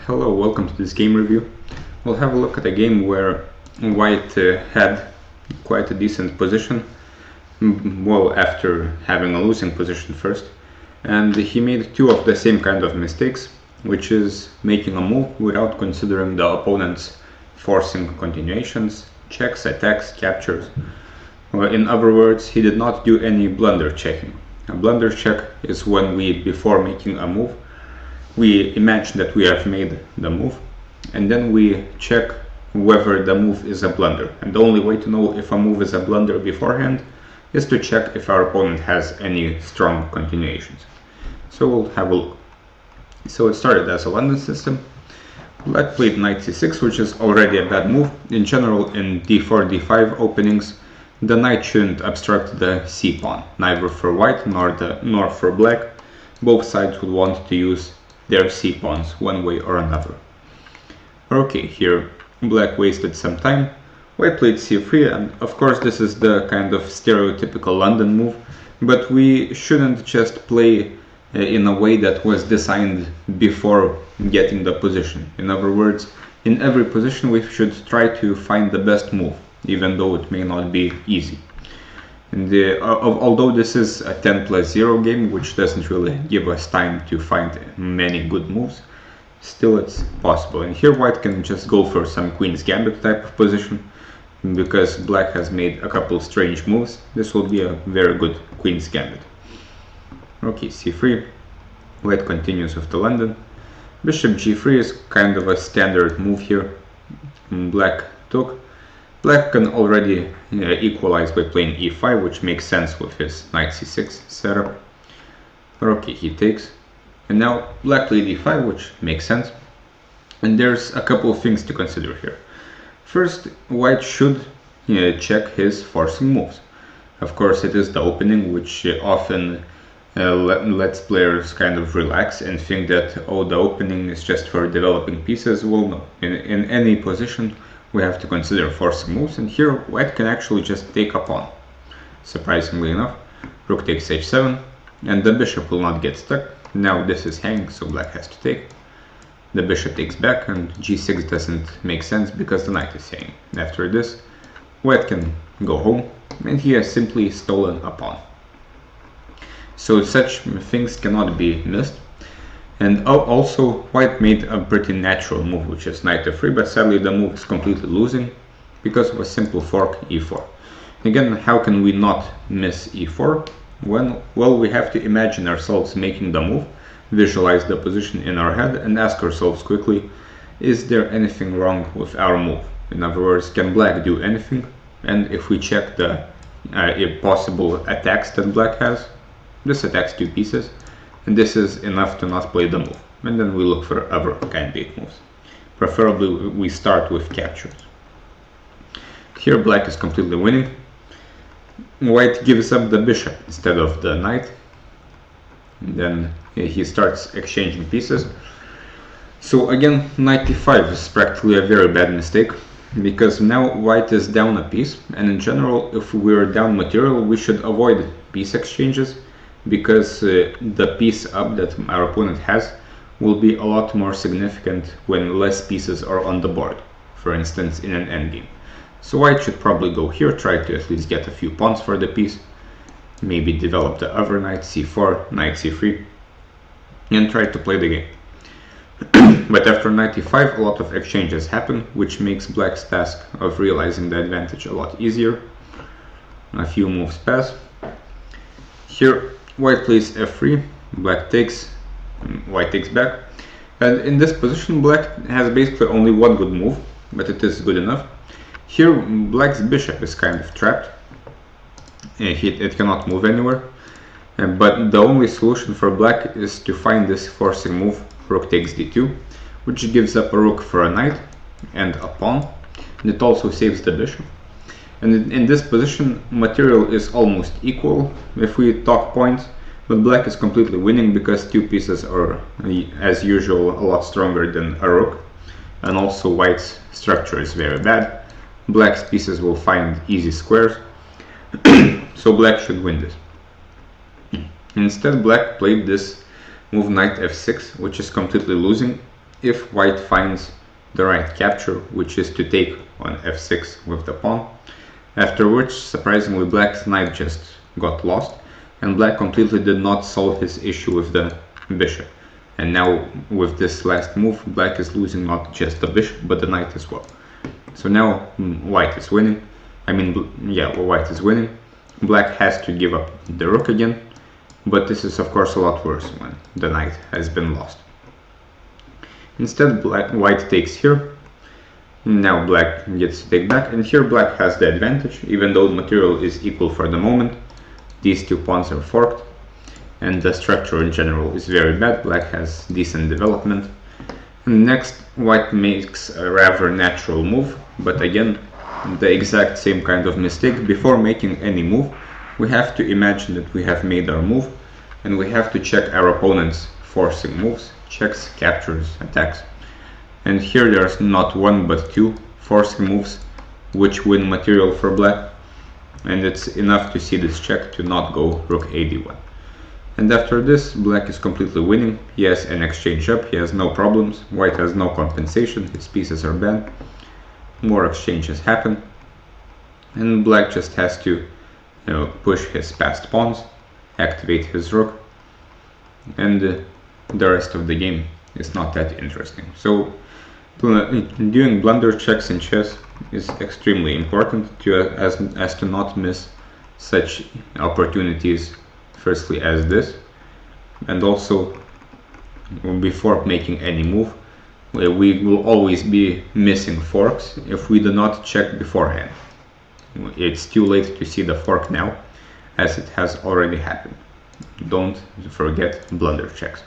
Hello, welcome to this game review. We'll have a look at a game where white had quite a decent position, well, after having a losing position first, and he made two of the same kind of mistakes, which is making a move without considering the opponent's forcing continuations, checks, attacks, captures. In other words, he did not do any blunder checking. A blunder check is when we, before making a move, we imagine that we have made the move, and then we check whether the move is a blunder. And the only way to know if a move is a blunder beforehand is to check if our opponent has any strong continuations. So we'll have a look. So it started as a London system. Black played knight c6, which is already a bad move. In general, in d4, d5 openings, the knight shouldn't obstruct the c pawn, neither for white nor for black. Both sides would want to use their c pawns one way or another. Okay, here black wasted some time. White played c3, and of course this is the kind of stereotypical London move, but we shouldn't just play in a way that was designed before getting the position. In other words, in every position we should try to find the best move, even though it may not be easy. And although this is a 10+0 game, which doesn't really give us time to find many good moves, still it's possible. And here white can just go for some Queen's Gambit type of position, because black has made a couple strange moves. This will be a very good Queen's Gambit. Okay, c3, white continues with the London. Bishop g3 is kind of a standard move here. Black took. Black can already equalize by playing e5, which makes sense with his knight c6 setup. Okay, he takes. And now black played e5, which makes sense. And there's a couple of things to consider here. First, white should check his forcing moves. Of course, it is the opening, which often lets players kind of relax and think that, oh, the opening is just for developing pieces. Well, no. In any position, we have to consider forcing moves, and here white can actually just take a pawn. Surprisingly enough, rook takes h7, and the bishop will not get stuck. Now this is hanging, so black has to take. The bishop takes back, and g6 doesn't make sense because the knight is hanging. After this, white can go home, and he has simply stolen a pawn. So such things cannot be missed. And also, white made a pretty natural move, which is knight f3, but sadly the move is completely losing because of a simple fork e4. Again, how can we not miss e4? Well, we have to imagine ourselves making the move, visualize the position in our head, and ask ourselves quickly, is there anything wrong with our move? In other words, can black do anything? And if we check the possible attacks that black has, this attacks two pieces, and this is enough to not play the move. And then we look for other candidate moves. Preferably we start with captures. Here black is completely winning. White gives up the bishop instead of the knight. And then he starts exchanging pieces. So again, knight e5 is practically a very bad mistake, because now white is down a piece, and in general, if we're down material, we should avoid piece exchanges, because the piece up that our opponent has will be a lot more significant when less pieces are on the board, for instance in an endgame. So white should probably go here, try to at least get a few pawns for the piece, maybe develop the other knight, c4, knight c3, and try to play the game. But after knight e5, a lot of exchanges happen, which makes black's task of realizing the advantage a lot easier. A few moves pass. Here white plays f3, black takes, white takes back, and in this position black has basically only one good move, but it is good enough. Here black's bishop is kind of trapped, it cannot move anywhere, but the only solution for black is to find this forcing move, rook takes d2, which gives up a rook for a knight and a pawn, and it also saves the bishop. And in this position, material is almost equal if we talk points, but black is completely winning because two pieces are, as usual, a lot stronger than a rook, and also white's structure is very bad. Black's pieces will find easy squares, so black should win this. Instead, black played this move knight f6, which is completely losing. if white finds the right capture, which is to take on f6 with the pawn, after which surprisingly black's knight just got lost, and black completely did not solve his issue with the bishop. And now with this last move, black is losing not just the bishop but the knight as well. So now white is winning. White is winning. Black has to give up the rook again, but this is of course a lot worse when the knight has been lost. Instead, white takes here. Now black gets to take back, and here black has the advantage, even though the material is equal for the moment. These two pawns are forked, and the structure in general is very bad. Black has decent development. And next, white makes a rather natural move, but again, the exact same kind of mistake. Before making any move, we have to imagine that we have made our move, and we have to check our opponent's forcing moves, checks, captures, attacks. And here there's not one but two forcing moves which win material for black, and it's enough to see this check to not go rook a1. And after this, black is completely winning. He has an exchange up, he has no problems, white has no compensation, his pieces are banned, more exchanges happen, and black just has to push his passed pawns, activate his rook, and the rest of the game is not that interesting. So doing blunder checks in chess is extremely important as to not miss such opportunities, firstly as this, and also before making any move, we will always be missing forks if we do not check beforehand. It's too late to see the fork now, as it has already happened. Don't forget blunder checks.